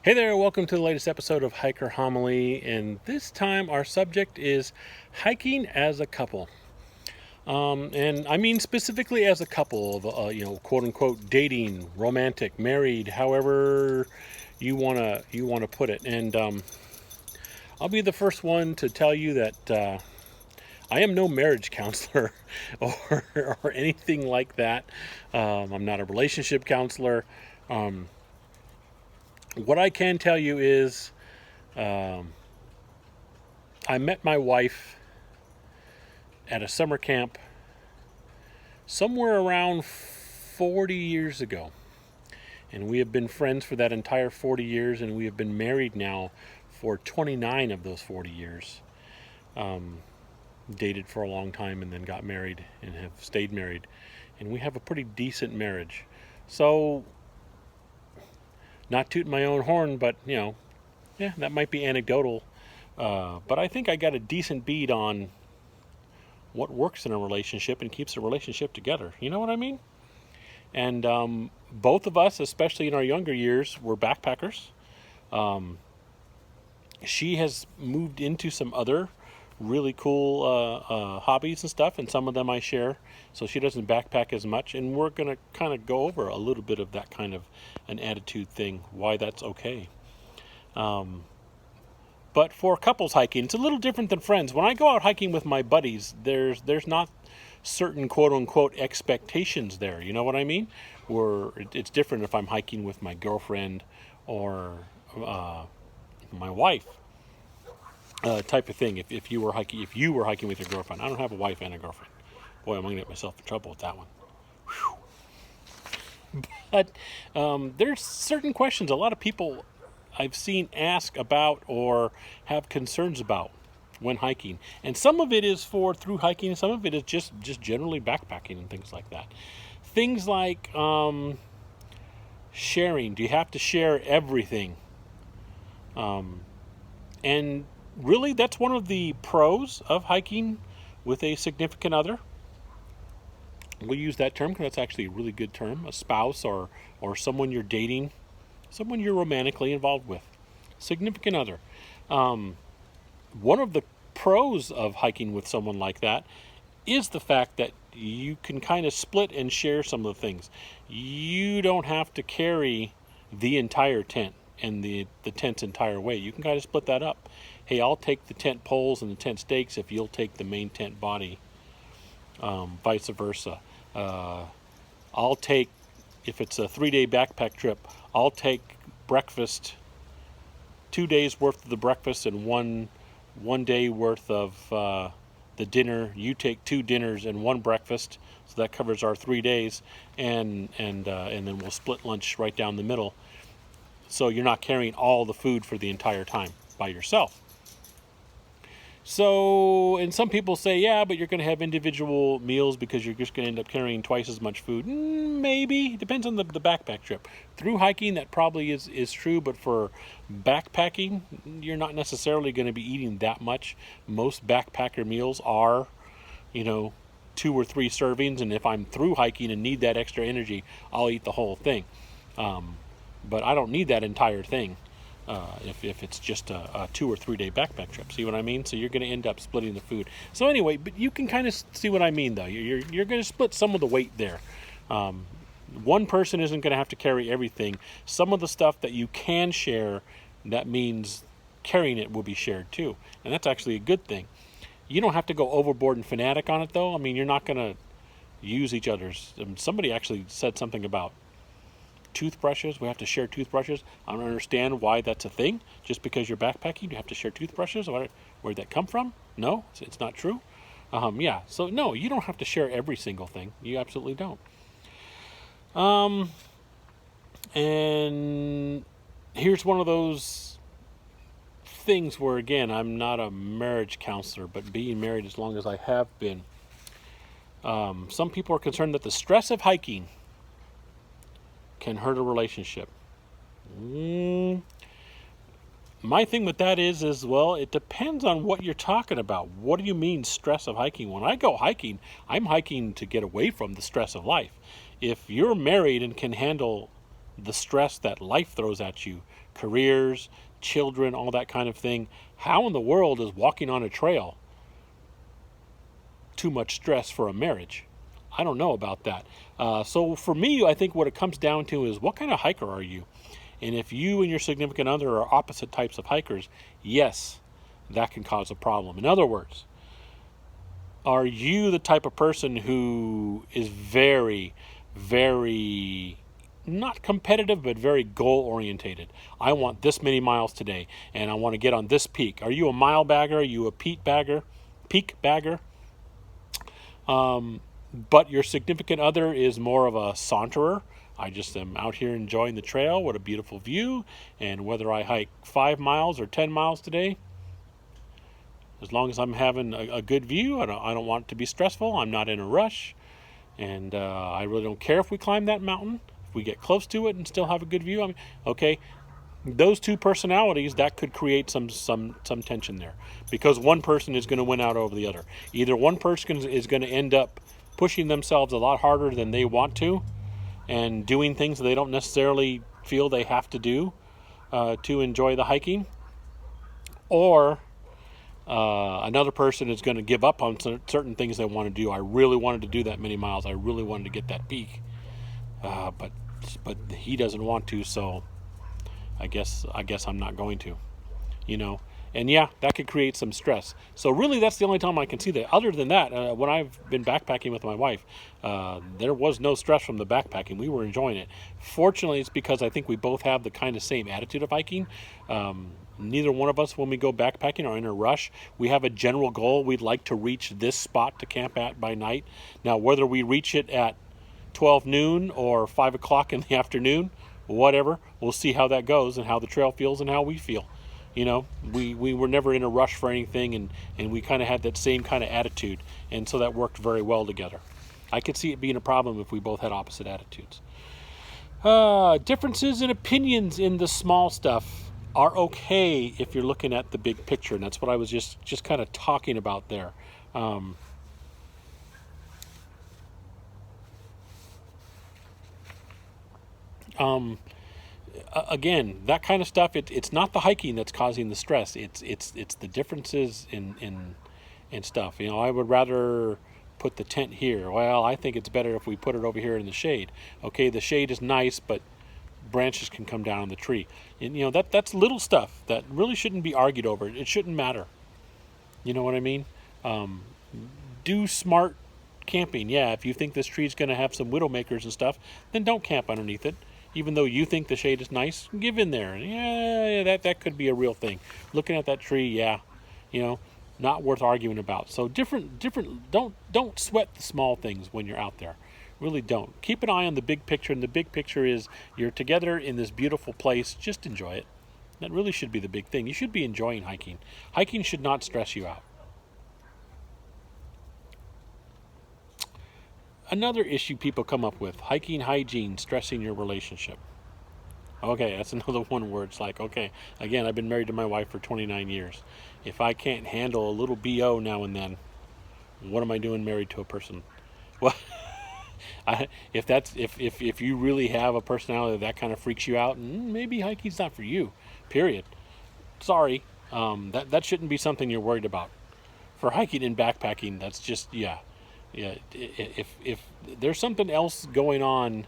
Hey there, welcome to the latest episode of Hiker Homily, and this time our subject is hiking as a couple. And I mean specifically as a couple of, quote unquote, dating, romantic, married, however you wanna put it. And I'll be the first one to tell you that I am no marriage counselor or anything like that. I'm not a relationship counselor. Um, what I can tell you is um, I met my wife at a summer camp somewhere around 40 years ago. And we have been friends for that entire 40 years, and we have been married now for 29 of those 40 years. Um, Dated for a long time and then got married and have stayed married. And we have a pretty decent marriage. So, not tooting my own horn, but, yeah, that might be anecdotal. But I think I got a decent bead on what works in a relationship and keeps a relationship together. You know what I mean? And both of us, especially in our younger years, were backpackers. Um, she has moved into some other really cool hobbies and stuff, and some of them I share. So she doesn't backpack as much, and we're going to kind of go over a little bit of that kind of an attitude thing, why that's okay. Um, but for couples hiking, it's a little different than friends. When I go out hiking with my buddies, there's not certain quote unquote expectations there. You know what I mean? Where it's different if I'm hiking with my girlfriend or uh, my wife, type of thing. If you were hiking with your girlfriend, I don't have a wife and a girlfriend. Boy, I'm gonna get myself in trouble with that one. But there's certain questions a lot of people I've seen ask about or have concerns about when hiking, and some of it is for through hiking, and some of it is just generally backpacking and things like that. Things like sharing. Do you have to share everything? Um, and really, that's one of the pros of hiking with a significant other. We'll use that term because that's actually a really good term. A spouse or someone you're dating, someone you're romantically involved with, significant other. Um, One of the pros of hiking with someone like that is the fact that you can kind of split and share some of the things. You don't have to carry the entire tent and the tent's entire weight. You can kind of split that up. Hey, I'll take the tent poles and the tent stakes if you'll take the main tent body, vice versa. Uh, I'll take, if it's a 3-day backpack trip, I'll take breakfast, 2 days worth of the breakfast and one day worth of the dinner. You take 2 dinners and 1 breakfast, so that covers our 3 days, and then we'll split lunch right down the middle. So you're not carrying all the food for the entire time by yourself. So, and some people say, yeah, but you're going to have individual meals because you're just going to end up carrying twice as much food. Maybe. It depends on the backpack trip. Through hiking, that probably is true, but for backpacking, you're not necessarily going to be eating that much. Most backpacker meals are, you know, 2 or 3 servings, and if I'm through hiking and need that extra energy, I'll eat the whole thing. But I don't need that entire thing. If it's just a 2 or 3 day backpack trip. See what I mean? So you're going to end up splitting the food. So anyway, but you can kind of see what I mean, though. You're going to split some of the weight there. One person isn't going to have to carry everything. Some of the stuff that you can share, that means carrying it will be shared too. And that's actually a good thing. You don't have to go overboard and fanatic on it, though. I mean, you're not going to use each other's. Somebody actually said something about toothbrushes. We have to share toothbrushes. I don't understand why that's a thing. Just because you're backpacking, you have to share toothbrushes. Where'd that come from? No, it's not true. Yeah, so no, you don't have to share every single thing. You absolutely don't. And here's one of those things where, again, I'm not a marriage counselor, but being married as long as I have been, some people are concerned that the stress of hiking can hurt a relationship. My thing with that is, well, it depends on what you're talking about. What do you mean stress of hiking? When I go hiking, I'm hiking to get away from the stress of life. If you're married and can handle the stress that life throws at you, careers, children, all that kind of thing. How in the world is walking on a trail too much stress for a marriage? I don't know about that. So for me, I think what it comes down to is, what kind of hiker are you? And if you and your significant other are opposite types of hikers, yes, that can cause a problem. In other words, are you the type of person who is very, very not competitive, but very goal orientated? I want this many miles today, and I want to get on this peak. Are you a mile bagger? Are you a peak bagger? But your significant other is more of a saunterer. I just am out here enjoying the trail. What a beautiful view. And whether I hike 5 miles or 10 miles today, as long as I'm having a good view, I don't want it to be stressful. I'm not in a rush. And I really don't care if we climb that mountain. If we get close to it and still have a good view, okay. Those two personalities, that could create some tension there, because one person is going to win out over the other. Either one person is going to end up pushing themselves a lot harder than they want to, and doing things that they don't necessarily feel they have to do to enjoy the hiking, or another person is going to give up on certain things they want to do. I really wanted to do that many miles. I really wanted to get that peak, but he doesn't want to, so I guess I'm not going to, And yeah, that could create some stress. So really, that's the only time I can see that. Other than that, when I've been backpacking with my wife, there was no stress from the backpacking. We were enjoying it. Fortunately, it's because I think we both have the kind of same attitude of hiking. Neither one of us, when we go backpacking, are in a rush. We have a general goal. We'd like to reach this spot to camp at by night. Now, whether we reach it at 12 noon or 5 o'clock in the afternoon, whatever, we'll see how that goes and how the trail feels and how we feel. We were never in a rush for anything, and we kind of had that same kind of attitude, and so that worked very well together. I could see it being a problem if we both had opposite attitudes. Differences in opinions in the small stuff are okay if you're looking at the big picture, and that's what I was just kind of talking about there. Again, that kind of stuff, it's not the hiking that's causing the stress. It's the differences in stuff. I would rather put the tent here. Well, I think it's better if we put it over here in the shade. Okay, the shade is nice, but branches can come down on the tree. And that's little stuff that really shouldn't be argued over. It shouldn't matter. You know what I mean? Do smart camping. Yeah, if you think this tree is going to have some widowmakers and stuff, then don't camp underneath it. Even though you think the shade is nice, give in there. Yeah, that could be a real thing. Looking at that tree, yeah, not worth arguing about. So different. Don't sweat the small things when you're out there. Really don't. Keep an eye on the big picture, and the big picture is you're together in this beautiful place. Just enjoy it. That really should be the big thing. You should be enjoying hiking. Hiking should not stress you out. Another issue people come up with: hiking hygiene stressing your relationship. Okay, that's another one where it's like, okay, again, I've been married to my wife for 29 years. If I can't handle a little BO now and then, what am I doing married to a person? Well, if you really have a personality that kind of freaks you out, maybe hiking's not for you. Period. Sorry, that shouldn't be something you're worried about. For hiking and backpacking, that's just yeah. If there's something else going on,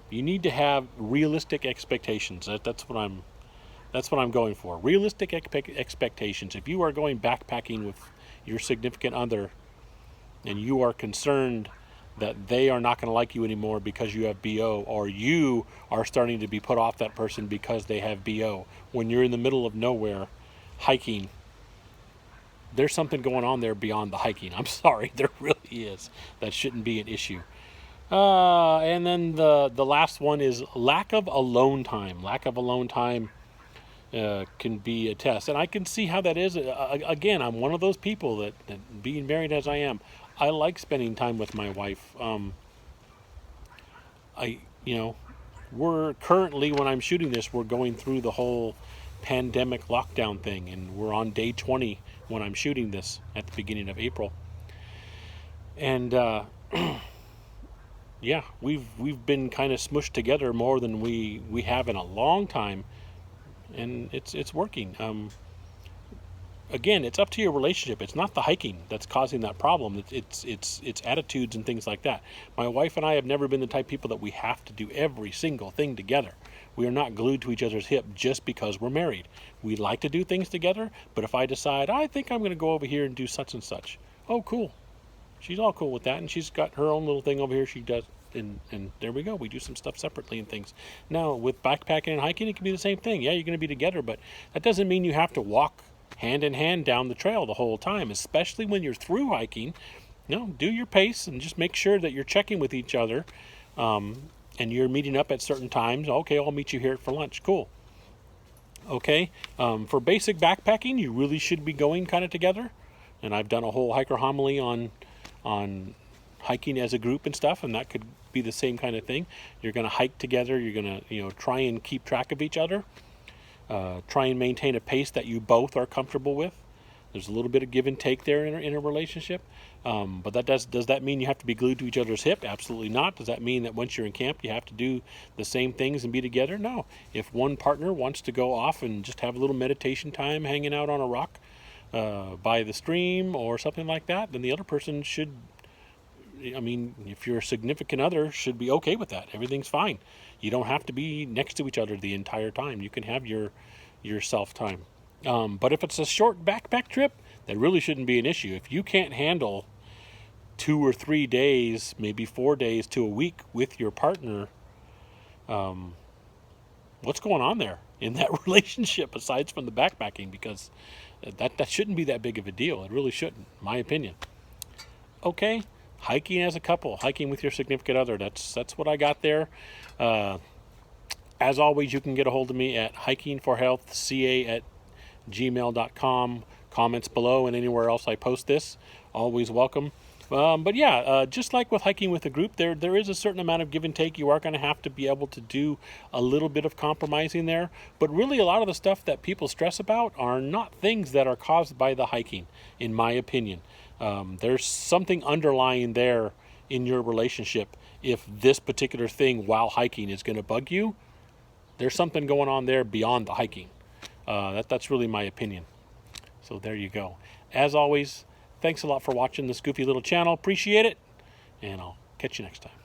you need to have realistic expectations. That's what I'm going for. Realistic expectations. If you are going backpacking with your significant other, and you are concerned that they are not going to like you anymore because you have BO, or you are starting to be put off that person because they have BO, when you're in the middle of nowhere hiking, there's something going on there beyond the hiking. I'm sorry, there really is. That shouldn't be an issue. And then the last one is lack of alone time. Lack of alone time can be a test. And I can see how that is. Again, I'm one of those people that being married as I am, I like spending time with my wife. We're currently, when I'm shooting this, we're going through the whole pandemic lockdown thing, and we're on day 20 when I'm shooting this at the beginning of April. And yeah, we've been kind of smushed together more than we have in a long time, and it's working. Again, it's up to your relationship. It's not the hiking that's causing that problem. It's attitudes and things like that. My wife and I have never been the type of people that we have to do every single thing together. We are not glued to each other's hip just because we're married. We like to do things together, but if I decide I think I'm going to go over here and do such and such, oh cool, she's all cool with that, and she's got her own little thing over here she does, and there we go. We do some stuff separately and things. Now with backpacking and hiking, it can be the same thing. Yeah, you're going to be together, but that doesn't mean you have to walk hand in hand down the trail the whole time, especially when you're through hiking. Do your pace and just make sure that you're checking with each other, and you're meeting up at certain times. Okay, I'll meet you here for lunch. Cool. Okay, for basic backpacking, you really should be going kind of together. And I've done a whole hiker homily on hiking as a group and stuff, and that could be the same kind of thing. You're going to hike together. You're going to try and keep track of each other. Try and maintain a pace that you both are comfortable with. There's a little bit of give and take there in a relationship. But does that mean you have to be glued to each other's hip? Absolutely not. Does that mean that once you're in camp you have to do the same things and be together? No. If one partner wants to go off and just have a little meditation time hanging out on a rock by the stream or something like that, then the other person should, if your significant other, should be okay with that. Everything's fine. You don't have to be next to each other the entire time. You can have your self time. But if it's a short backpack trip, that really shouldn't be an issue. If you can't handle 2 or 3 days, maybe 4 days to a week with your partner, what's going on there in that relationship aside from the backpacking? Because that shouldn't be that big of a deal. It really shouldn't, in my opinion. Okay, hiking as a couple, hiking with your significant other. That's what I got there. As always, you can get a hold of me at hikingforhealthca@gmail.com. Comments below and anywhere else I post this, always welcome. But yeah, just like with hiking with a group, there is a certain amount of give and take. You are going to have to be able to do a little bit of compromising there. But really, a lot of the stuff that people stress about are not things that are caused by the hiking, in my opinion. There's something underlying there in your relationship. If this particular thing while hiking is going to bug you, there's something going on there beyond the hiking. That's really my opinion. So there you go. As always, thanks a lot for watching this goofy little channel. Appreciate it. And I'll catch you next time.